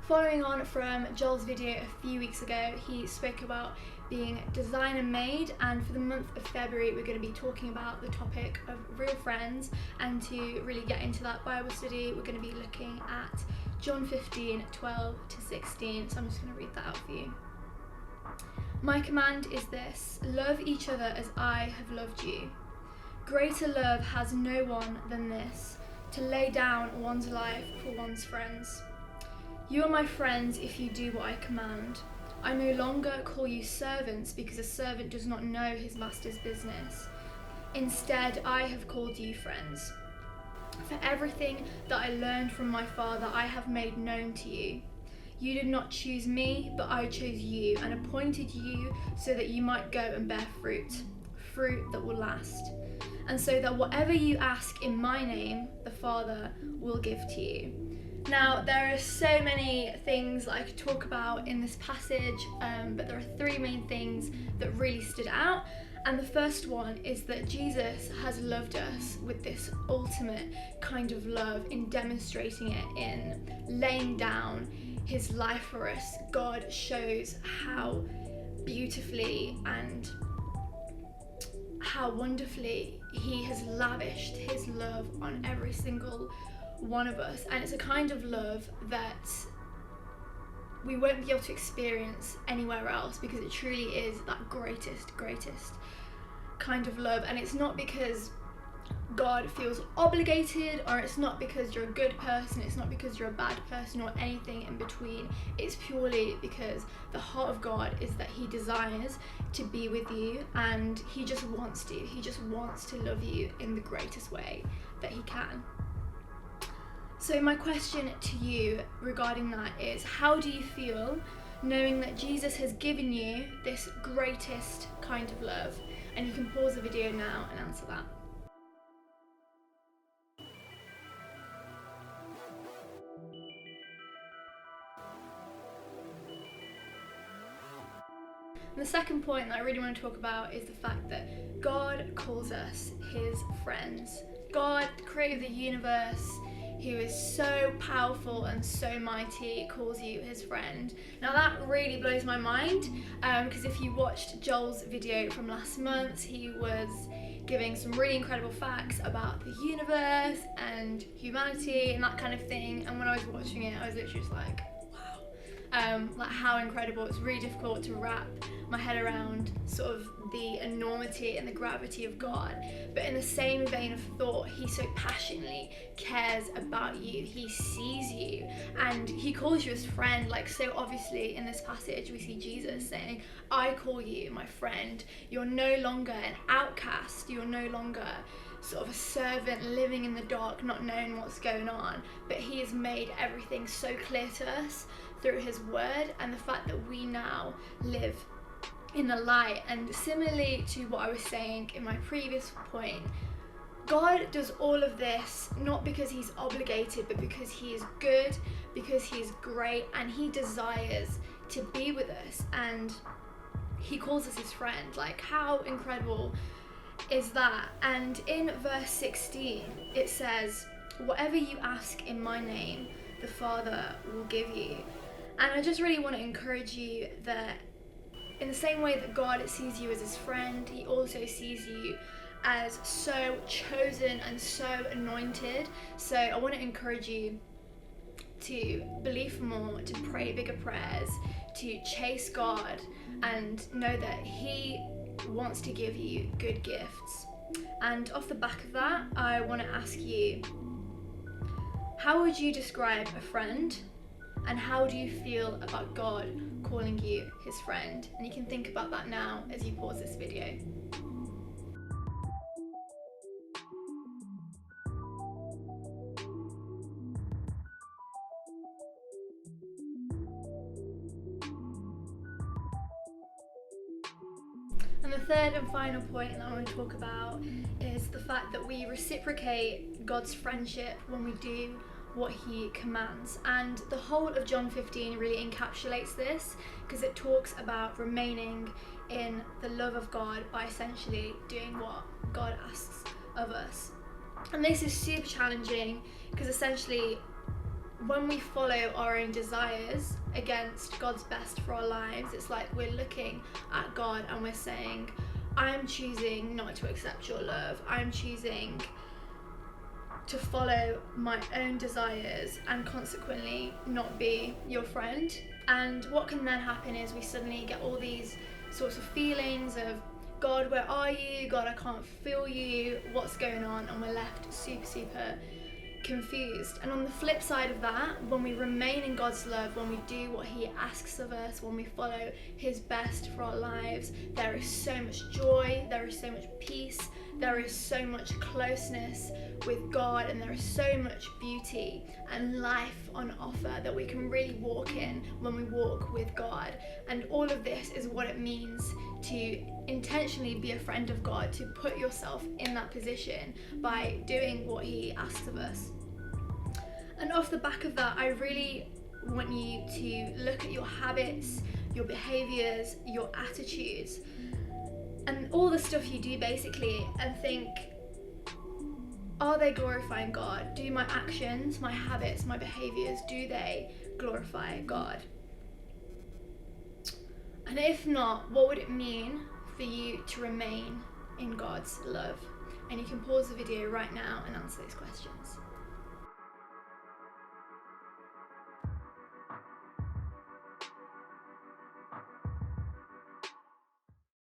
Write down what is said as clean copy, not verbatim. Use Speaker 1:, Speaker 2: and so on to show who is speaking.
Speaker 1: Following on from Joel's video a few weeks ago, he spoke about being designer made, and for the month of February we're going to be talking about the topic of real friends. And to really get into that Bible study, we're going to be looking at John 15:12-16. So I'm just going to read that out for you. My command is this: love each other as I have loved you. Greater love has no one than this, to lay down one's life for one's friends. You are my friends if you do what I command. I no longer call you servants, because a servant does not know his master's business. Instead, I have called you friends. For everything that I learned from my Father I have made known to you. You did not choose me, but I chose you and appointed you so that you might go and bear fruit that will last. And so that whatever you ask in my name, the Father will give to you. Now, there are so many things that I could talk about in this passage, but there are three main things that really stood out. And the first one is that Jesus has loved us with this ultimate kind of love, in demonstrating it, in laying down his life for us. God shows how beautifully and how wonderfully he has lavished his love on every single one of us, and it's a kind of love that we won't be able to experience anywhere else, because it truly is that greatest kind of love. And it's not because God feels obligated, or it's not because you're a good person, it's not because you're a bad person, or anything in between. It's purely because the heart of God is that he desires to be with you, and he just wants to love you in the greatest way that he can. So my question to you regarding that is, how do you feel knowing that Jesus has given you this greatest kind of love? And you can pause the video now and answer that. And the second point that I really want to talk about is the fact that God calls us his friends. God, the creator of the universe, who is so powerful and so mighty, calls you his friend. Now that really blows my mind, because if you watched Joel's video from last month, he was giving some really incredible facts about the universe and humanity and that kind of thing. And when I was watching it, I was literally just like, wow, like how incredible. It's really difficult to wrap my head around sort of the enormity and the gravity of God. But in the same vein of thought, he so passionately cares about you. He sees you and he calls you his friend. Like, so obviously in this passage we see Jesus saying, I call you my friend. You're no longer an outcast. You're no longer sort of a servant living in the dark, not knowing what's going on. But he has made everything so clear to us through his word, and the fact that we now live in the light. And similarly to what I was saying in my previous point, God does all of this not because he's obligated, but because he is good, because he is great, and he desires to be with us, and he calls us his friend. Like, how incredible is that? And in verse 16 it says, whatever you ask in my name, the Father will give you. And I just really want to encourage you that in the same way that God sees you as his friend, he also sees you as so chosen and so anointed. So I want to encourage you to believe more, to pray bigger prayers, to chase God, and know that he wants to give you good gifts. And off the back of that, I want to ask you, how would you describe a friend? And how do you feel about God calling you his friend? And you can think about that now as you pause this video. And the third and final point that I want to talk about is the fact that we reciprocate God's friendship when we do what he commands. And the whole of John 15 really encapsulates this, because it talks about remaining in the love of God by essentially doing what God asks of us. And this is super challenging, because essentially when we follow our own desires against God's best for our lives, it's like we're looking at God and we're saying, I'm choosing not to accept your love. I'm choosing to follow my own desires and consequently not be your friend. And what can then happen is we suddenly get all these sorts of feelings of, God, where are you? God, I can't feel you. What's going on? And we're left super confused. And on the flip side of that, when we remain in God's love, when we do what he asks of us, when we follow his best for our lives, there is so much joy, there is so much peace, there is so much closeness with God, and there is so much beauty and life on offer that we can really walk in when we walk with God. And all of this is what it means to intentionally be a friend of God, to put yourself in that position by doing what he asks of us. And off the back of that, I really want you to look at your habits, your behaviors, your attitudes, and all the stuff you do basically, and think, are they glorifying God? Do my actions, my habits, my behaviors, do they glorify God? And if not, what would it mean for you to remain in God's love? And you can pause the video right now and answer those questions.